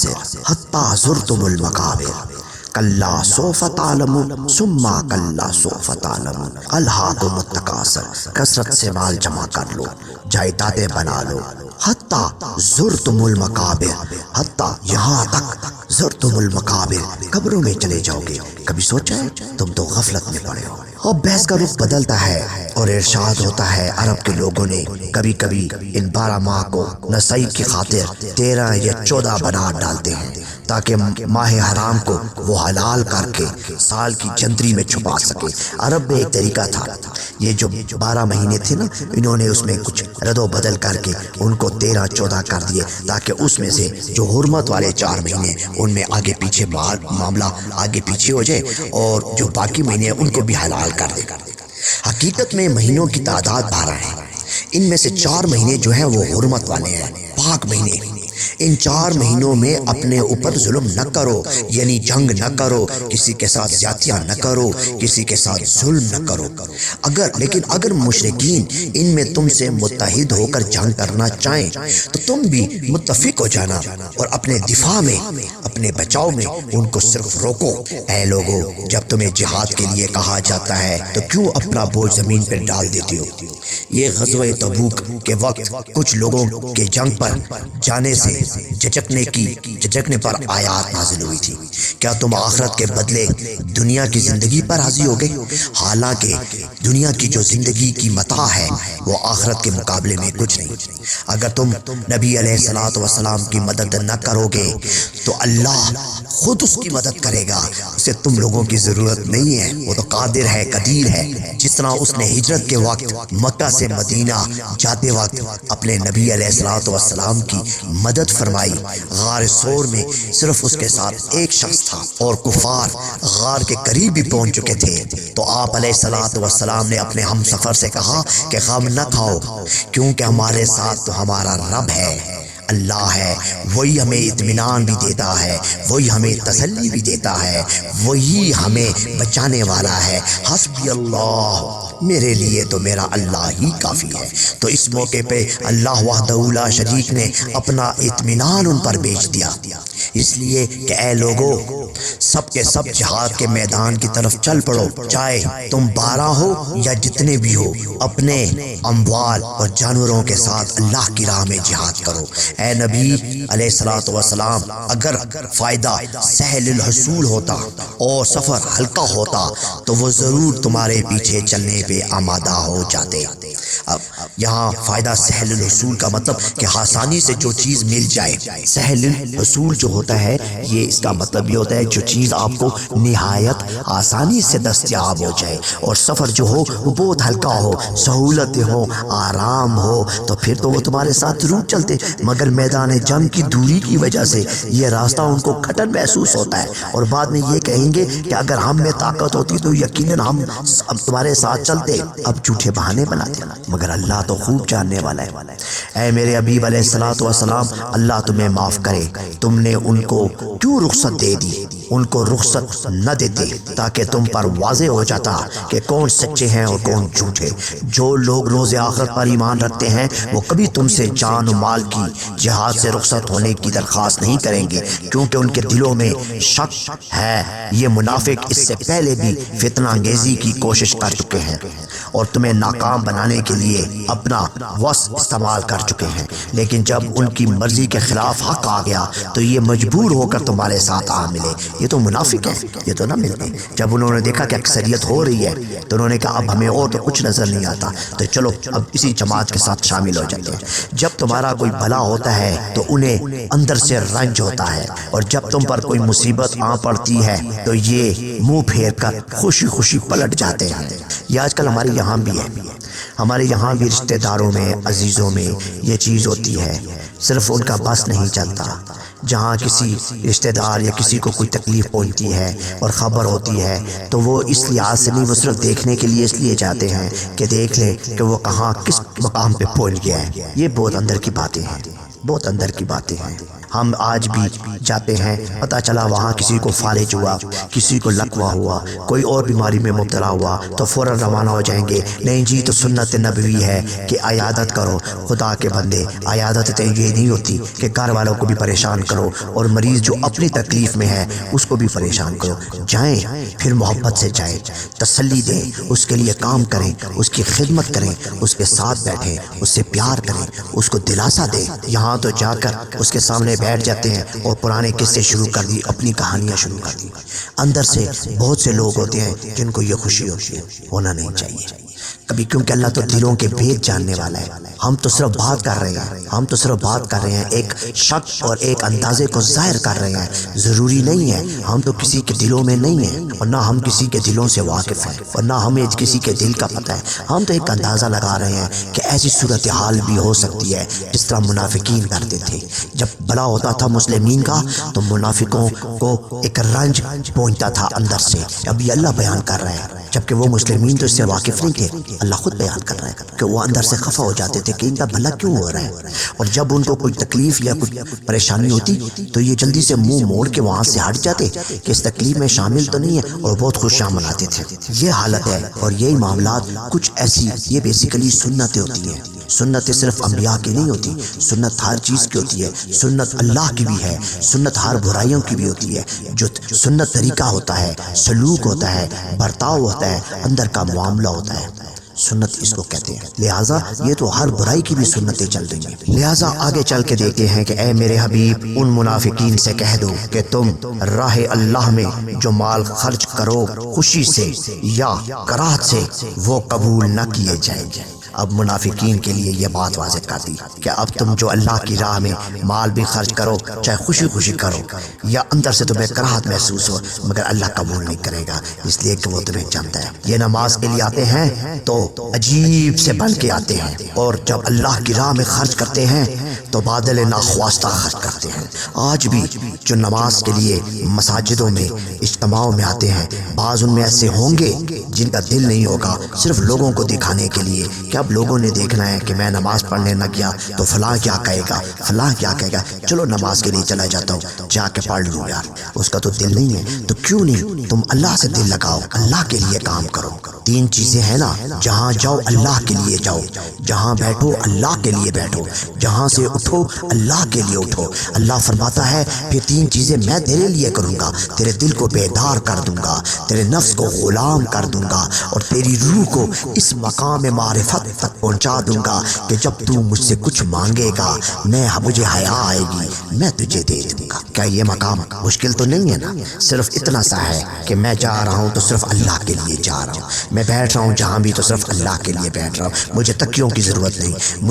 الأقاصر حتى زرتم المقابر کلا سوف تعلمون ثم کلا سوف تعلمون الہاکم التکاثر، کثرت سے مال جمع کر لو، جائیدادیں بنا لو، حتی زرتم المقابر، حتی یہاں تک زرتم المقابر قبروں میں چلے جاؤ گے۔ کبھی سوچا ہے؟ تم تو غفلت میں پڑے ہو۔ اور بحث کا رخ بدلتا ہے اور ارشاد ہوتا ہے عرب کے لوگوں نے کبھی کبھی ان 12 ماہ کو نصیب کی خاطر 13 یا 14 بنا ڈالتے ہیں تاکہ ماہ حرام کو وہ حلال کر کے سال کی جنتری میں چھپا سکے۔ عرب میں ایک طریقہ تھا، یہ جو 12 مہینے تھے نا، انہوں نے اس میں کچھ رد و بدل کر کے ان کو 13-14 کر دیے تاکہ اس میں سے جو حرمت والے 4 مہینے ان میں آگے پیچھے معاملہ آگے پیچھے ہو جائے اور جو باقی مہینے ان کو بھی حلال کر دے۔ حقیقت میں مہینوں کی تعداد 12 ہے، ان میں سے 4 مہینے جو ہیں وہ حرمت والے ہیں، پاک مہینے۔ ان 4 مہینوں میں اپنے اوپر ظلم نہ کرو، یعنی جنگ نہ کرو، کسی کے ساتھ زیادتیاں نہ کرو، کسی کے ساتھ ظلم نہ کرو۔ لیکن اگر مشرکین ان میں تم سے متحد ہو کر جنگ کرنا چاہیں تو تم بھی متفق ہو جانا اور اپنے دفاع میں، اپنے بچاؤ میں ان کو صرف روکو۔ اے لوگو، جب تمہیں جہاد کے لیے کہا جاتا ہے تو کیوں اپنا بوجھ زمین پر ڈال دیتے ہو؟ یہ غزوہ تبوک کے وقت کچھ لوگوں کے جنگ پر جانے سے جھجکنے پر آیات نازل ہوئی تھی۔ کیا تم آخرت کے بدلے دنیا کی زندگی پر راضی ہو گئے؟ حالانکہ دنیا کی جو زندگی کی متاع ہے وہ آخرت کے مقابلے میں کچھ نہیں۔ اگر تم نبی علیہ الصلوۃ والسلام کی مدد نہ کرو گے تو اللہ خود اس کی مدد کرے گا، اسے تم لوگوں کی ضرورت نہیں ہے، وہ تو قادر ہے، قدیر ہے۔ جس طرح اس نے ہجرت کے وقت مکہ سے مدینہ جاتے وقت اپنے نبی علیہ الصلوۃ والسلام کی مدد فرمائی۔ غار ثور میں صرف اس کے ساتھ ایک شخص تھا اور کفار غار کے قریب بھی پہنچ چکے تھے، تو آپ علیہ الصلوۃ والسلام نے اپنے ہم سفر سے کہا کہ غم نہ کھاؤ، کیونکہ ہمارے ساتھ تو ہمارا رب ہے، اللہ ہے، وہی ہمیں اطمینان بھی دیتا ہے، وہی ہمیں تسلی بھی دیتا ہے، وہی ہمیں بچانے والا ہے۔ حسبی اللہ، میرے لیے تو میرا اللہ ہی کافی ہے۔ تو اس موقع پہ اللہ وحدہ لا شریک نے اپنا اطمینان ان پر بیچ دیا، اس لیے کہ اے لوگو، سب کے سب جہاد کے میدان کی طرف چل پڑو، چاہے تم 12 ہو یا جتنے بھی ہو، اپنے اموال اور جانوروں کے ساتھ اللہ کی راہ میں جہاد کرو۔ اے نبی علیہ الصلوۃ والسلام، اگر فائدہ سہل الحصول ہوتا اور سفر ہلکا ہوتا تو وہ ضرور تمہارے پیچھے چلنے پہ آمادہ ہو جاتے۔ اب یہاں فائدہ سہل الحصول کا مطلب کہ آسانی سے جو چیز مل جائے۔ سہل الحصول جو ہوتا ہے، یہ اس کا مطلب یہ ہوتا ہے جو چیز آپ کو نہایت آسانی سے دستیاب ہو جائے، اور سفر جو ہو وہ بہت ہلکا ہو، سہولتیں ہو، آرام ہو، تو پھر تو وہ تمہارے ساتھ ضرور چلتے۔ مگر میدان جنگ کی دوری کی وجہ سے یہ راستہ ان کو کھٹن محسوس ہوتا ہے، اور بعد میں یہ کہیں گے کہ اگر ہم میں طاقت ہوتی تو یقیناً ہم تمہارے ساتھ چلتے۔ اب جھوٹے بہانے بناتے، مگر اللہ تو خوب جاننے والا ہے۔ اے میرے حبیب علیہ الصلوۃ والسلام، اللہ تمہیں معاف کرے، تم نے ان کو کیوں رخصت دے دی؟ ان کو رخصت نہ دیتے تاکہ تم پر واضح ہو جاتا کہ کون سچے ہیں اور کون جھوٹے۔ جو لوگ روز آخرت پر ایمان رکھتے ہیں وہ کبھی تم سے جان و مال کی جہاد سے رخصت ہونے کی درخواست نہیں کریں گے، کیونکہ ان کے دلوں میں شک ہے۔ یہ منافق اس سے پہلے بھی فتنہ انگیزی کی کوشش کر چکے ہیں اور تمہیں ناکام بنانے کے لیے اپنا وس استعمال کر چکے ہیں، لیکن جب ان کی مرضی کے خلاف حق آ گیا تو یہ مجبور ہو کر تمہارے ساتھ آ ملے۔ یہ تو منافق ہے، یہ تو نہ ملتے۔ جب انہوں نے دیکھا کہ اکثریت ہو رہی ہے تو انہوں نے کہا اب ہمیں اور تو کچھ نظر نہیں آتا، تو چلو اب اسی جماعت کے ساتھ شامل ہو جاتے ہیں۔ جب تمہارا کوئی بھلا ہوتا ہے تو انہیں اندر سے رنج ہوتا ہے، اور جب تم پر کوئی مصیبت آ پڑتی ہے تو یہ منہ پھیر کر خوشی خوشی پلٹ جاتے ہیں۔ یہ آج کل ہمارے یہاں بھی ہے، ہمارے یہاں بھی رشتہ داروں میں، عزیزوں میں یہ چیز ہوتی ہے، صرف ان کا بس نہیں چلتا۔ جہاں کسی رشتہ دار یا کسی کو کوئی تکلیف پہنچتی ہے اور خبر ہوتی ہے تو وہ اس لحاظ سے نہیں، وہ صرف دیکھنے کے لیے اس لیے جاتے ہیں کہ دیکھ لیں کہ وہ کہاں کس مقام پہ پہنچ گیا ہے۔ یہ بہت اندر کی باتیں ہیں، بہت اندر کی باتیں ہیں۔ ہم آج بھی جاتے ہیں، پتہ چلا وہاں کسی کو فالج ہوا، کسی کو لقوہ ہوا، کوئی اور بیماری میں مبتلا ہوا تو فوراً روانہ ہو جائیں گے، نہیں جی تو سنت نبوی ہے کہ عیادت کرو۔ خدا کے بندے، عیادت یہ نہیں ہوتی کہ گھر والوں کو بھی پریشان کرو اور مریض جو اپنی تکلیف میں ہے اس کو بھی پریشان کرو۔ جائیں پھر محبت سے جائیں، تسلی دیں، اس کے لیے کام کریں، اس کی خدمت کریں، اس کے ساتھ بیٹھیں، اس سے پیار کریں، اس کو دلاسا دیں۔ یہاں تو جا کر اس کے سامنے بیٹھ جاتے ہیں اور پرانے قصے شروع کر دی، اپنی کہانیاں شروع کر دی۔ اندر سے بہت سے لوگ ہوتے ہیں جن کو یہ خوشی ہوتی ہے، ہونا نہیں چاہیے کبھی، کیونکہ اللہ تو دلوں کے بھید جاننے والا ہے۔ ہم تو صرف بات کر رہے ہیں، ہم تو صرف بات کر رہے ہیں، ایک شک اور ایک اندازے کو ظاہر کر رہے ہیں۔ ضروری نہیں ہے، ہم تو کسی کے دلوں میں نہیں ہیں اور نہ ہم کسی کے دلوں سے واقف ہیں اور نہ ہمیں کسی کے دل کا پتہ ہے۔ ہم تو ایک اندازہ لگا رہے ہیں کہ ایسی صورتحال بھی ہو سکتی ہے جس طرح منافقین کرتے تھے۔ جب بلا ہوتا تھا مسلمین کا تو منافقوں کو ایک رنج پہنچتا تھا اندر سے۔ اب یہ اللہ بیان کر رہا ہے، جبکہ وہ مسلمین تو اس سے واقف نہیں تھے۔ اللہ خود بیان کر رہا ہے کہ وہ اندر سے خفا ہو جاتے تھے کہ ان کا بھلا کیوں ہو رہا ہے، اور جب ان کو کوئی تکلیف یا کوئی پریشانی ہوتی تو یہ جلدی سے منہ موڑ کے وہاں سے ہٹ جاتے کہ اس تکلیف میں شامل تو نہیں ہے، اور بہت خوشیاں مناتے تھے۔ یہ حالت ہے اور یہی معاملات کچھ ایسی، یہ بیسیکلی سنتیں ہوتی ہیں۔ سنتیں صرف انبیاء کی نہیں ہوتی، سنت ہر چیز کی ہوتی ہے، سنت اللہ کی بھی ہے، سنت ہر برائیوں کی بھی ہوتی ہے۔ جو سنت طریقہ ہوتا ہے، سلوک ہوتا ہے، برتاؤ ہوتا ہے، اندر کا معاملہ ہوتا ہے، سنت اس کو کہتے ہیں۔ لہٰذا یہ تو ہر برائی کی بھی سنتیں چل رہی ہیں۔ لہٰذا آگے چل کے دیکھتے ہیں کہ اے میرے حبیب، ان منافقین سے کہہ دو کہ تم راہ اللہ میں جو مال خرچ کرو خوشی سے یا کراہت سے، وہ قبول نہ کیے جائیں گے۔ اب منافقین کے لیے یہ بات واضح کر دی کہ اب تم جو اللہ کی راہ میں مال بھی خرچ کرو، چاہے خوشی خوشی کرو یا اندر سے تمہیں کراہت محسوس ہو، مگر اللہ قبول نہیں کرے گا، اس لیے کہ وہ تمہیں جانتا ہے۔ یہ نماز کے لیے آتے ہیں تو عجیب سے بن کے آتے ہیں، اور جب اللہ کی راہ میں خرچ کرتے ہیں تو بادل ناخواستہ خرچ کرتے ہیں۔ آج بھی جو نماز کے لیے مساجدوں میں اجتماعوں میں آتے ہیں، بعض ان میں ایسے ہوں گے جن کا دل نہیں ہوگا، صرف لوگوں کو دکھانے کے لیے کہ اب لوگوں نے دیکھنا ہے کہ میں نماز پڑھنے نہ گیا تو فلاں کیا کہے گا، فلاں کیا کہے گا، چلو نماز کے لیے چلا جاتا ہوں، جا کے پڑھ لوں یار۔ اس کا تو دل نہیں ہے، تو کیوں نہیں تم اللہ سے دل لگاؤ، اللہ کے لیے کام کرو۔ تین چیزیں ہیں نا، جہاں جاؤ اللہ کے لیے جاؤ، جہاں بیٹھو اللہ کے لیے بیٹھو، جہاں سے اٹھو اللہ کے لیے اٹھو۔ اللہ فرماتا ہے پھر تین چیزیں میں تیرے لیے کروں گا، تیرے دل کو بیدار کر دوں گا، تیرے نفس کو غلام کر دوں گا، اور تیری روح کو اس مقام معرفت تک پہنچا دوں گا کہ جب تو مجھ سے کچھ مانگے گا، مجھے حیا آئے گی، میں تجھے دے دوں گا۔ کیا یہ مقام مشکل تو نہیں ہے نا؟ صرف اتنا سا ہے کہ میں جا رہا ہوں تو صرف اللہ کے لیے جا رہا ہوں، میں بیٹھ رہا ہوں جہاں بھی تو صرف اللہ کے لیے بیٹھ رہا ہوں، مجھے تکیوں کی ضرورت نہیں،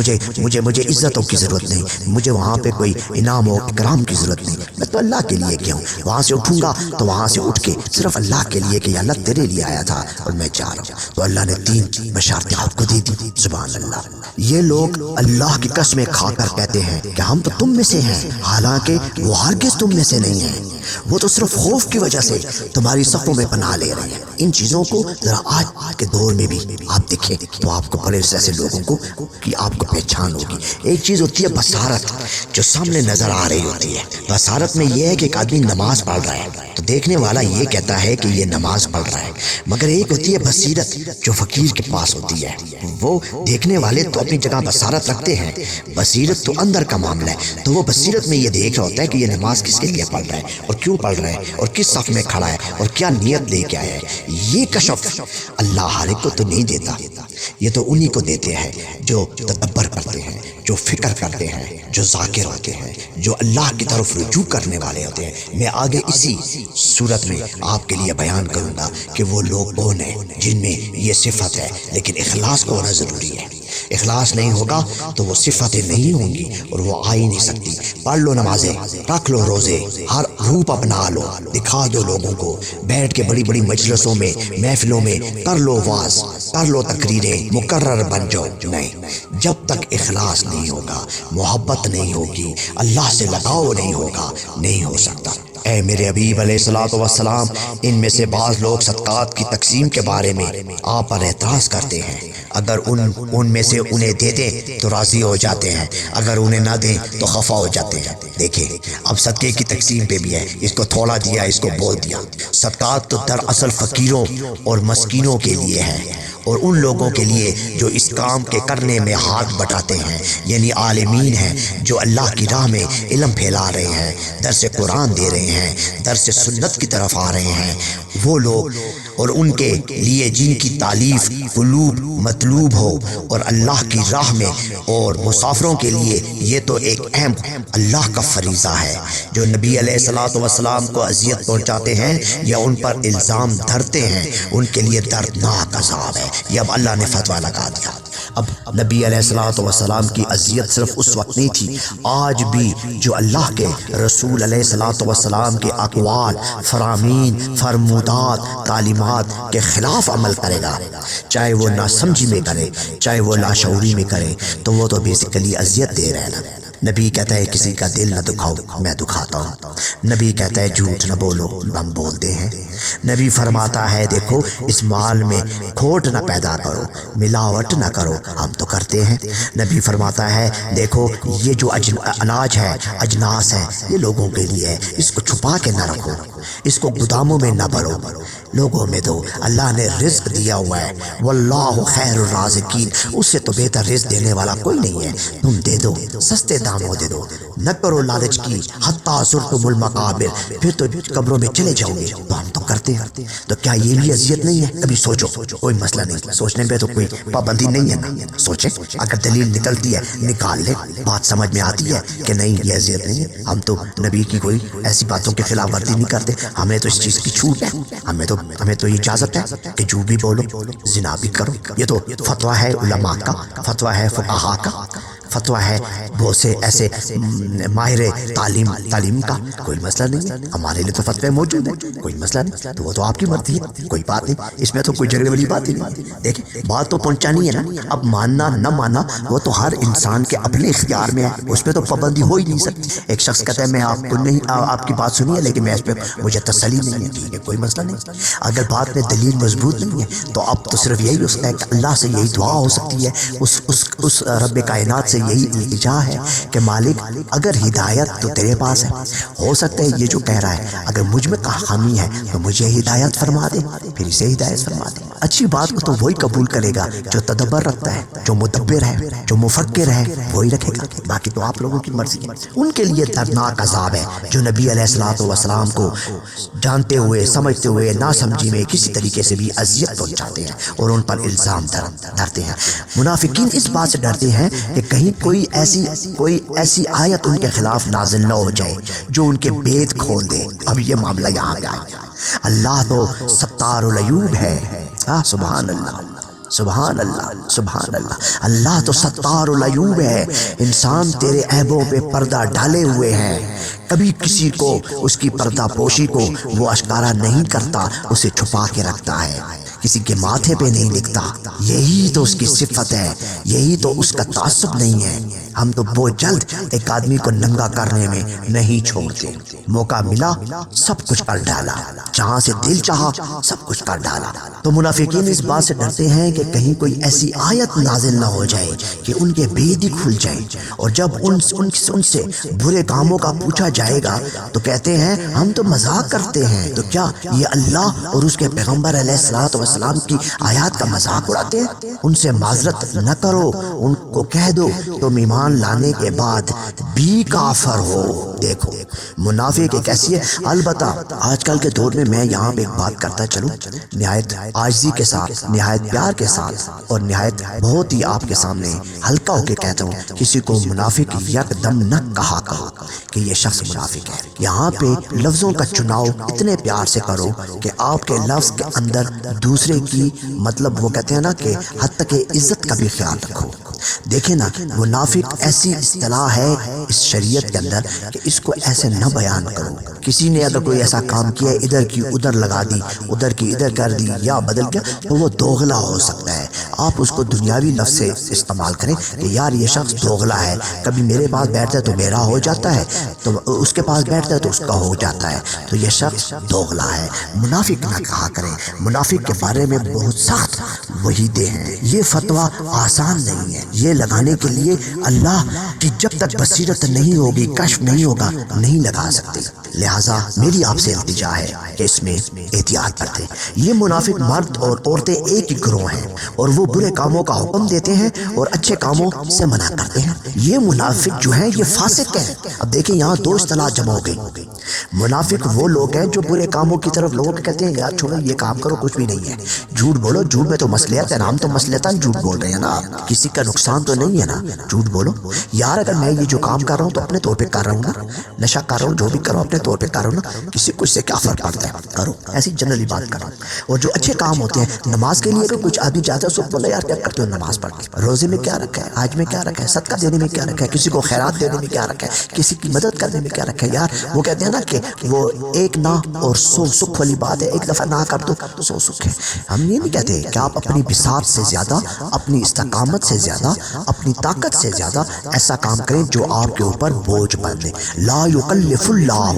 مجھے عزتوں کی ضرورت نہیں، مجھے وہاں پہ کوئی انعام و اکرام کی ضرورت نہیں، میں تو اللہ کے لیے گیا ہوں۔ وہاں سے اٹھوں گا تو وہاں سے اٹھ کے صرف اللہ کے لیے کہ اللہ تیرے لیے آیا تھا اور میں جا رہا ہوں۔ تو اللہ نے تین بشارتیں آپ کو دی دی، سبحان اللہ۔ یہ لوگ اللہ کی قسمیں کھا کر کہتے ہیں کہ ہم تو تم میں سے ہیں، حالانکہ وہ ہرگز تم میں سے نہیں ہیں، وہ تو صرف خوف کی وجہ سے تمہاری صفوں میں پناہ لے رہے ہیں۔ ان چیزوں کو ذرا آج کے دور میں بھی آپ دیکھیں تو آپ کو بڑے ایسے لوگوں کو کہ آپ کو پہچان ہوگی۔ ایک چیز ہوتی ہے بصارت، جو سامنے نظر آ رہی ہوتی ہے۔ بصارت میں یہ ہے کہ ایک آدمی نماز پڑھ رہا ہے تو دیکھنے والا یہ کہتا ہے کہ یہ نماز پڑھ رہا ہے، مگر ایک ہوتی ہے بصیرت جو فقیر کے پاس ہوتی ہے۔ وہ دیکھنے والے تو اپنی جگہ بصارت رکھتے ہیں، بصیرت تو اندر کا معاملہ ہے، تو وہ بصیرت میں یہ دیکھ رہا ہوتا ہے کہ یہ نماز کس کے لیے پڑھ رہا ہے اور کیوں پڑھ رہا ہے اور کس صف میں کھڑا ہے اور کیا نیت لے کے آیا ہے۔ یہ کشف اللہ ہر ایک کو تو نہیں دیتا، یہ تو انہی کو دیتے ہیں جو تدبر کرتے ہیں، جو فکر کرتے ہیں، جو ذاکر ہوتے ہیں، جو اللہ کی طرف رجوع کرنے والے ہوتے ہیں۔ میں آگے اسی صورت میں آپ کے لیے بیان کروں گا کہ وہ لوگ کون ہیں جن میں یہ صفت ہے، لیکن اخلاص کو ہونا ضروری ہے۔ اخلاص نہیں ہوگا تو وہ صفتیں نہیں ہوں گی اور وہ آ ہی نہیں سکتی۔ پڑھ لو نمازیں، رکھ لو روزے، ہر روپ اپنا لو، دکھا دو لوگوں کو، بیٹھ کے بڑی بڑی مجلسوں میں محفلوں میں کر لو واز، کر لو تقریریں، مقرر بن جاؤ، نہیں، جب تک اخلاص نہیں ہوگا، محبت نہیں ہوگی، اللہ سے لگاؤ نہیں ہوگا، نہیں ہو سکتا۔ اے میرے حبیب علیہ الصلوۃ والسلام، ان میں سے بعض لوگ صدقات کی تقسیم کے بارے میں آپ پر اعتراض کرتے ہیں، اگر ان میں سے انہیں دے دیں تو راضی ہو جاتے ہیں، اگر انہیں نہ دیں تو خفا ہو جاتے ہیں۔ دیکھیں اب صدقے کی تقسیم پہ بھی ہے، اس کو تھوڑا دیا، اس کو بہت دیا۔ صدقات تو دراصل فقیروں اور مسکینوں کے لیے ہے، اور ان لوگوں کے لیے جو اس کام کے کرنے میں ہاتھ بٹاتے ہیں، یعنی عالمین ہیں جو اللہ کی راہ میں علم پھیلا رہے ہیں، درس قرآن دے رہے ہیں، درس سنت کی طرف آ رہے ہیں، وہ لوگ، اور ان کے لیے جن کی تعلیف قلوب مطلوب ہو، اور اللہ کی راہ میں اور مسافروں کے لیے یہ تو ایک اہم اللہ کا فریضہ ہے۔ جو نبی علیہ الصلوۃ والسلام کو اذیت پہنچاتے ہیں یا ان پر الزام دھرتے ہیں، ان کے لیے دردناک عذاب ہے۔ یہ اب اللہ نے فتویٰ لگا دیا۔ اب نبی علیہ الصلوۃ والسلام کی اذیت صرف اس وقت نہیں تھی، آج بھی جو اللہ کے رسول علیہ الصلوۃ والسلام کے اقوال، فرامین، فرمودات، تعلیمات کے خلاف عمل کرے گا، چاہے وہ ناسمجھی میں کرے، چاہے وہ لاشعوری میں کرے، تو وہ تو بیسیکلی اذیت دے رہے ہیں نا۔ نبی کہتا ہے کسی کا دل نہ دکھاؤ، میں دکھاتا ہوں۔ نبی کہتا ہے جھوٹ نہ بولو، ہم بولتے ہیں۔ نبی فرماتا ہے دیکھو اس مال میں کھوٹ نہ پیدا کرو، ملاوٹ نہ کرو، ہم تو کرتے ہیں۔ نبی فرماتا ہے دیکھو یہ جو اناج ہے، اجناس ہے، یہ لوگوں کے لیے ہے، اس کو چھپا کے نہ رکھو، اس کو گوداموں میں نہ بھرو، لوگوں میں دو۔ اللہ نے رزق دیا ہوا ہے، واللہ خیر الرازقین، اس سے تو بہتر رزق دینے والا کوئی نہیں ہے، تم دے دو، سستے داموں دے دو، نہ کرو لالچ کی، حتیٰ زرتم المقابر، پھر تو قبروں میں چلے جاؤ گے، تو ہم تو کرتے ہیں۔ تو کیا یہ بھی اذیت نہیں ہے؟ کبھی سوچو، کوئی مسئلہ نہیں، سوچنے پہ تو کوئی پابندی نہیں ہے نا، سوچیں، اگر دلیل نکلتی ہے نکال لے، بات سمجھ میں آتی ہے کہ نہیں یہ اذیت نہیں ہے۔ ہم تو نبی کی کوئی ایسی باتوں کی خلاف ورزی نہیں کرتے، ہمیں تو اس چیز کی چھوٹ ہے، ہمیں تو یہ اجازت ہے کہ جو بھی بولو، زنا بھی کرو۔ یہ تو فتویٰ ہے علماء کا، فتویٰ ہے فقہاء کا، فتویٰ ہے بہت سے ایسے ماہر تعلیم کا، کوئی مسئلہ نہیں ہے، ہمارے لیے تو فتوے موجود ہیں، کوئی مسئلہ نہیں، تو وہ تو آپ کی مرضی ہے، کوئی بات نہیں، اس میں تو کوئی جھگڑے والی بات ہی نہیں۔ دیکھیں بات تو پہنچانی ہے نا، اب ماننا نہ ماننا وہ تو ہر انسان کے اپنے اختیار میں ہے، اس پہ تو پابندی ہو ہی نہیں سکتی۔ ایک شخص کہتا ہے میں آپ کو نہیں، آپ کی بات سنی ہے لیکن میں اس پہ مجھے تسلی نہیں ہے، ٹھیک ہے کوئی مسئلہ نہیں۔ اگر بات میں دلیل مضبوط نہیں ہے تو اب تو صرف یہی ہو سکتا ہے کہ اللہ سے یہی دعا ہو سکتی ہے، اس رب کائنات سے یہی التجا ہے کہ مالک اگر ہدایت تو تیرے پاس ہے، ہو سکتا ہے یہ جو کہہ رہا ہے اگر مجھ میں خامی ہے تو مجھے ہدایت فرما دے، پھر اسے ہدایت فرما دے۔ اچھی بات کو تو وہی قبول کرے گا جو تدبر رکھتا ہے، جو مدبر ہے، جو مفکر ہے، وہی رکھے گا، باقی تو آپ لوگوں کی مرضی ہے۔ ان کے لیے دردناک عذاب ہے جو نبی علیہ الصلوۃ والسلام کو جانتے ہوئے سمجھتے ہوئے ناسمجھی میں کسی طریقے سے بھی اذیت پہنچاتے ہیں اور ان پر الزام دھرتے ہیں۔ منافقین اس بات سے ڈرتے ہیں کہ کہیں کوئی ایسی آیت ان کے خلاف نازل نہ ہو جائے جو ان کے بید کھول دے۔ اب یہ معاملہ یہاں پہ آیا، اللہ تو ستار العیوب ہے، سبحان اللہ، سبحان اللہ، سبحان اللہ، اللہ تو ستار العیوب ہے، انسان تیرے عیبوں پہ پردہ ڈالے ہوئے ہیں، کبھی کسی کو اس کی پردہ پوشی کو وہ اشکارا نہیں کرتا، اسے چھپا کے رکھتا ہے، کسی کے ماتھے پہ نہیں لکھتا، یہی تو اس کی صفت ہے، یہی تو اس کا تعصب نہیں ہے۔ ہم تو بہت جلد ایک آدمی کو ننگا کرنے میں نہیں چھوڑتے، موقع ملا سب کچھ کر ڈالا، جہاں سے دل چاہا سب کچھ کر ڈالا۔ تو منافقین اس بات سے ڈرتے ہیں کہ کہیں کوئی ایسی آیت نازل نہ ہو جائے کہ ان کے بید ہی کھل جائے، اور جب ان سے برے کاموں کا پوچھا جائے گا تو کہتے ہیں ہم تو مذاق کرتے ہیں۔ تو کیا یہ اللہ اور اس کے پیغمبر علیہ الصلوۃ والسلام کی آیات کا مذاق اڑاتے ہیں؟ ان سے معذرت نہ کرو، ان کو کہہ دو تم ایمان لانے کے بعد بھی کافر ہو۔ دیکھو منافق ایک ایسی ہے، البتہ آج کل کے دور میں یہاں پہ ایک بات کرتا چلوں، نہایت عاجزی کے ساتھ، نہایت پیار کے ساتھ اور نہایت بہت ہی آپ کے سامنے ہلکا ہو کے کہتا ہوں، کسی کو منافق یکدم نہ کہا کرو کہ یہ شخص منافق ہے۔ یہاں پہ لفظوں کا چناؤ اتنے پیار سے کرو کہ آپ کے لفظ کے اندر دوسرے کی مطلب وہ کہتے ہیں نا کہ حتی کہ عزت کا بھی خیال رکھو۔ دیکھیں نا منافق ایسی اصطلاح ہے اس شریعت کے اندر کہ اس کو ایسے نہ بیان کرو۔ کسی نے اگر کوئی ایسا کام کیا، ادھر کی ادھر لگا دی، ادھر کی ادھر کر دی یا بدل کیا، تو وہ دوغلا ہو سکتا ہے۔ آپ اس کو دنیاوی لفظ سے استعمال کریں کہ یار یہ شخص دوغلا ہے، کبھی میرے پاس بیٹھتا ہے تو میرا ہو جاتا ہے، تو اس کے پاس بیٹھتا ہے تو اس کا ہو جاتا ہے، تو یہ شخص دوغلا ہے۔ منافق نہ کہا کریں، منافق کے بارے میں بہت سخت وعیدیں ہیں۔ یہ فتویٰ آسان نہیں ہے، یہ لگانے کے لیے اللہ کی جب تک بصیرت نہیں ہوگی، کشف نہیں ہوگا، نہیں لگا سکتے۔ لہٰذا میری آپ سے التجا ہے کہ اس میں احتیاط برتیں۔ یہ منافق مرد اور عورتیں ایک ہی گروہ ہیں، اور وہ برے کاموں کا حکم دیتے ہیں اور اچھے کاموں سے منع کرتے ہیں۔ یہ منافق جو ہیں یہ فاسق ہیں۔ اب دیکھیں یہاں دو اصطلاح جمع ہو گئی۔ منافق وہ لوگ ہیں جو برے کاموں کی طرف لوگوں کو کہتے ہیں یار چھوڑو یہ کام کرو، کچھ بھی نہیں ہے، جھوٹ بولو، جھوٹ میں تو مصلحت ہے نا، ہم تو مصلحتاً جھوٹ بول رہے ہیں نا، کسی کا نقصان تو نہیں ہے نا، جھوٹ بولو یار۔ اگر میں یہ جو کام کر رہا ہوں تو اپنے طور پہ کر رہا ہوں نا، نشہ کر رہا ہوں، جو بھی کر رہا ہوں اپنے طور پہ کر رہا ہوں نا، کسی کو اس سے کیا فرق پڑتا ہے، کرو، ایسی جنرلی بات کرو۔ اور جو اچھے کام ہوتے ہیں، نماز کے لیے اگر کچھ آدمی جاتا ہے سب بولے یار کیا کرتے ہو نماز پڑھ کے، روزے میں کیا رکھا ہے، حج میں کیا رکھا ہے، صدقہ دینے میں کیا رکھا ہے، کسی کو خیرات دینے میں کیا رکھا ہے، کسی کی مدد کرنے میں کیا رکھا ہے۔ یار وہ کہتے ہیں نا کہ وہ ایک نہ اور 100 سکھ والی بات ہے، ایک دفعہ نہ کر دو 100 سکھ ہے۔ ہم یہ نہیں کہتے کہ آپ اپنی بساط سے زیادہ، اپنی استقامت سے زیادہ، اپنی طاقت سے زیادہ ایسا کام کریں جو آپ کے اوپر بوجھ بن دے۔ لا یکلف اللہ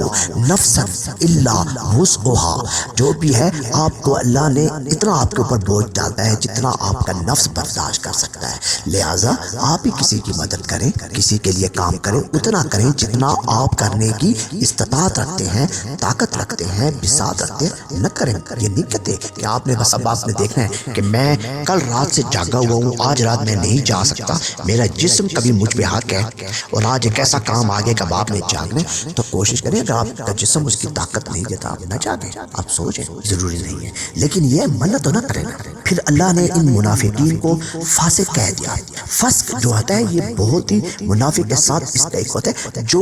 نفسا الا وسعها، جو بھی ہے آپ کو اللہ نے اتنا آپ کے اوپر بوجھ ڈالتا ہے جتنا آپ کا نفس برداشت کر سکتا ہے۔ لہٰذا آپ ہی کسی کی مدد کریں، کسی کے لیے کام کریں، اتنا کریں جتنا آپ کرنے کی استطاعت رکھتے ہیں، طاقت رکھتے ہیں، بساط رکھتے ہیں، نہ کریں۔ یہ نہیں کہتے کہ آپ نے بس اب آپ نے دیکھنا ہے کہ میں کل رات سے جاگا ہوا ہوں، آج رات میں نہیں جا سکتا، میرا جسم کبھی مجھ پہ حق ہے اور آج ایک ایسا کام آگے کب آپ نے جاگنا ہے تو کوشش کریں، اگر آپ کا جسم اس کی طاقت نہیں دیتا آپ نہ جاگیں، آپ سوچیں، ضروری نہیں ہے، لیکن یہ منع تو نہ کریں۔ پھر اللہ نے ان منافقین کو فاسق کہہ دیا۔ فسق جو ہوتا ہے یہ بہت ہی منافق کے ساتھ اس کا ایک ہوتا ہے، جو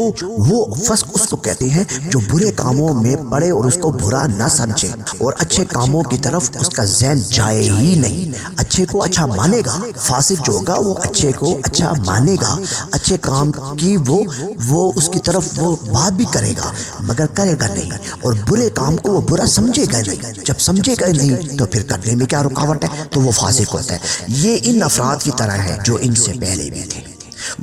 وہ فسق اس کو کہتے ہیں جو برے کاموں میں پڑے اور اس کو برا نہ سمجھے اور اچھے کاموں کی طرف اس کا ذہن جائے ہی نہیں، اچھے کو اچھا مانے گا۔ فاسق جو ہوگا وہ اچھے کو اچھا مانے گا، اچھے کام کی وہ اس کی طرف وہ بات بھی کرے گا مگر کرے گا نہیں، اور برے کام کو وہ برا سمجھے گا نہیں۔ جب سمجھے گا نہیں تو پھر کرنے میں کیا رکاوٹ ہے، تو وہ فاسق ہوتا ہے۔ یہ ان افراد کی طرح ہے جو ان سے پہلے بھی تھے،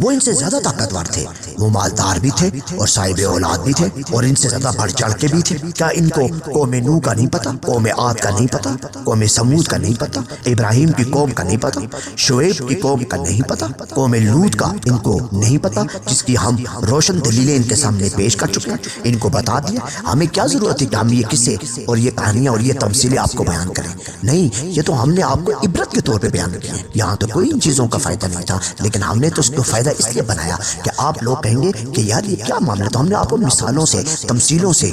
وہ ان سے زیادہ طاقتور تھے، وہ مالدار بھی تھے اور صاحب اولاد بھی تھے اور ان سے زیادہ بڑھ چڑھ کے بھی تھے۔ کیا ان کو قوم نوح کا نہیں پتا، قوم عاد کا نہیں پتا، قوم سمود کا نہیں پتا، ابراہیم کی قوم کا نہیں پتا، شعیب کی قوم کا نہیں پتا، قوم لوط کا ان کو نہیں پتا، جس کی ہم روشن دلیلیں ان کے سامنے پیش کر چکے ہیں، ان کو بتا دیا۔ ہمیں کیا ضرورت ہے کہ ہم یہ قصے اور یہ کہانیاں اور یہ تمثیلیں آپ کو بیان کریں؟ نہیں، یہ تو ہم نے آپ کو عبرت کے طور پہ بیان کیا ہے۔ یہاں تو کوئی ان چیزوں کا فائدہ نہیں تھا، لیکن ہم نے تو اس کو فائدہ اس لیے بنایا کہ آپ لوگ کہیں گے کہ یار یہ کیا معاملہ، تو ہم نے آپ کو مثالوں سے، تمثیلوں سے،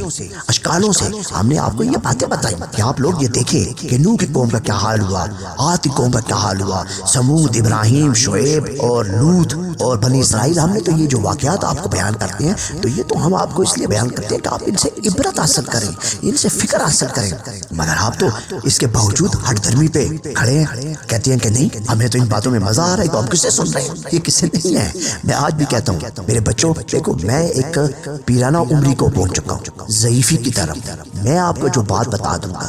اشکالوں سے ہم نے آپ کو یہ باتیں بتائی کہ آپ لوگ یہ دیکھیں کہ نوح کی قوم کا کیا حال ہوا، عاد کی قوم کا کیا حال ہوا، سمود، ابراہیم، شعیب اور لوط اور بنی اسرائیل۔ ہم نے تو یہ جو واقعات آپ کو بیان کرتے ہیں تو یہ تو ہم آپ کو اس لیے بیان کرتے ہیں کہ آپ ان سے عبرت حاصل کریں، ان سے فکر حاصل کریں، مگر آپ تو اس کے باوجود ہٹ دھرمی پہ کھڑے ہیں، کہتے ہیں کہ نہیں ہمیں تو ان باتوں میں مزہ آ رہا ہے، تو آپ کس سے سن رہے ہیں، یہ کس سے نہیں ہے۔ میں آج بھی کہتا ہوں میرے بچوں، دیکھو میں ایک پیرانہ عمری کو پہنچ چکا ہوں، ضعیفی کی طرف۔ میں آپ کو جو بات بتا دوں گا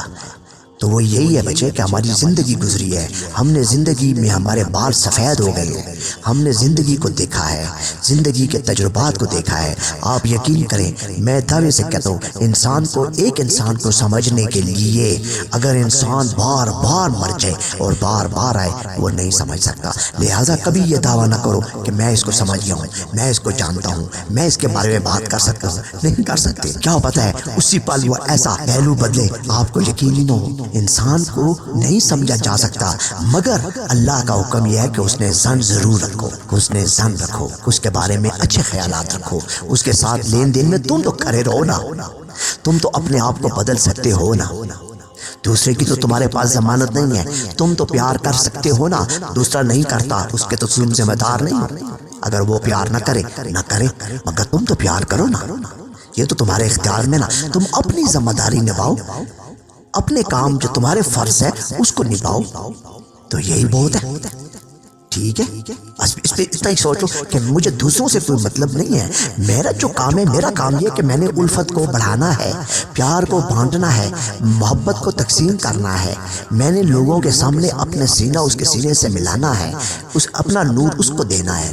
تو وہ یہی ہے بچے کہ ہماری زندگی گزری ہے، ہم نے زندگی میں ہمارے بال سفید ہو گئے ہیں، ہم نے زندگی کو دیکھا ہے، زندگی کے تجربات کو دیکھا ہے۔ آپ یقین کریں، میں دعوے سے کہتا ہوں انسان کو، ایک انسان کو سمجھنے کے لیے اگر انسان بار بار مر جائے اور بار بار آئے وہ نہیں سمجھ سکتا۔ لہٰذا کبھی یہ دعویٰ نہ کرو کہ میں اس کو سمجھ گیا ہوں، میں اس کو جانتا ہوں، میں اس کے بارے میں بات کر سکتا ہوں، نہیں کر سکتے۔ کیا پتہ ہے اسی پل وہ ایسا پہلو بدلے آپ کو یقین ہی نہ ہو۔ انسان کو نہیں سمجھا جا سکتا، مگر اللہ کا حکم یہ ہے کہ اس نے ظن ضرور رکھو، اس نے ظن رکھو، اس کے بارے میں اچھے خیالات رکھو، اس کے ساتھ لین دین میں تم تو کھڑے رہو نا، تم تو اپنے آپ کو بدل سکتے ہو نا، دوسرے کی تو تمہارے پاس ضمانت نہیں ہے۔ تم تو پیار کر سکتے ہو نا، دوسرا نہیں کرتا اس کے تو تم ذمہ دار نہیں ہو۔ اگر وہ پیار نہ کرے نہ کرے، مگر تم تو پیار کرو نا، یہ تو تمہارے اختیار میں نا، تم اپنی ذمہ داری نبھاؤ، اپنے کام جو تمہارے فرض ہے اس کو نبھاؤ، تو یہی بہت ہے۔ ٹھیک ہے، اس پہ اتنا ہی سوچو کہ مجھے دوسروں سے کوئی مطلب نہیں ہے، میرا جو کام ہے، میرا کام یہ کہ میں نے الفت کو بڑھانا ہے، پیار کو بانٹنا ہے، محبت کو تقسیم کرنا ہے، میں نے لوگوں کے سامنے اپنے سینہ اس کے سینے سے ملانا ہے، اپنا نور اس کو دینا ہے،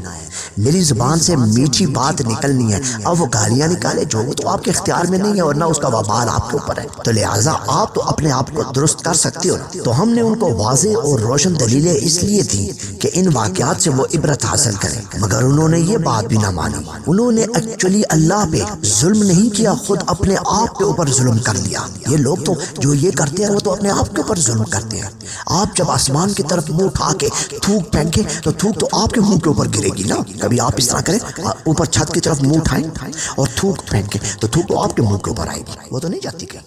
میری زبان سے میٹھی بات نکلنی ہے۔ اب وہ گالیاں نکالے جو وہ تو آپ کے اختیار میں نہیں ہے، اور نہ اس کا وبال آپ کے اوپر ہے، تو لہٰذا آپ تو اپنے آپ کو درست کر سکتے ہو۔ تو ہم نے ان کو واضح اور روشن دلیلیں اس لیے تھیں کہ ان واقعات سے وہ عبرت حاصل کریں، مگر انہوں نے یہ بات بھی نہ مانی۔ انہوں نے ایکچولی اللہ پہ ظلم نہیں کیا، خود اپنے آپ کے اوپر ظلم کر لیا۔ یہ لوگ تو جو یہ کرتے ہیں وہ تو اپنے آپ کے اوپر ظلم کرتے ہیں۔ آپ جب آسمان کی طرف منہ اٹھا کے تھوک پھینکیں تو تھوک تو آپ کے منہ کے اوپر گرے گی نا۔ کبھی آپ اس طرح کریں، اوپر چھت کی طرف منہ اٹھائیں اور تھوک پھینکیں تو تھوک تو آپ کے منہ کے اوپر آئے گی، وہ تو نہیں جاتی کہ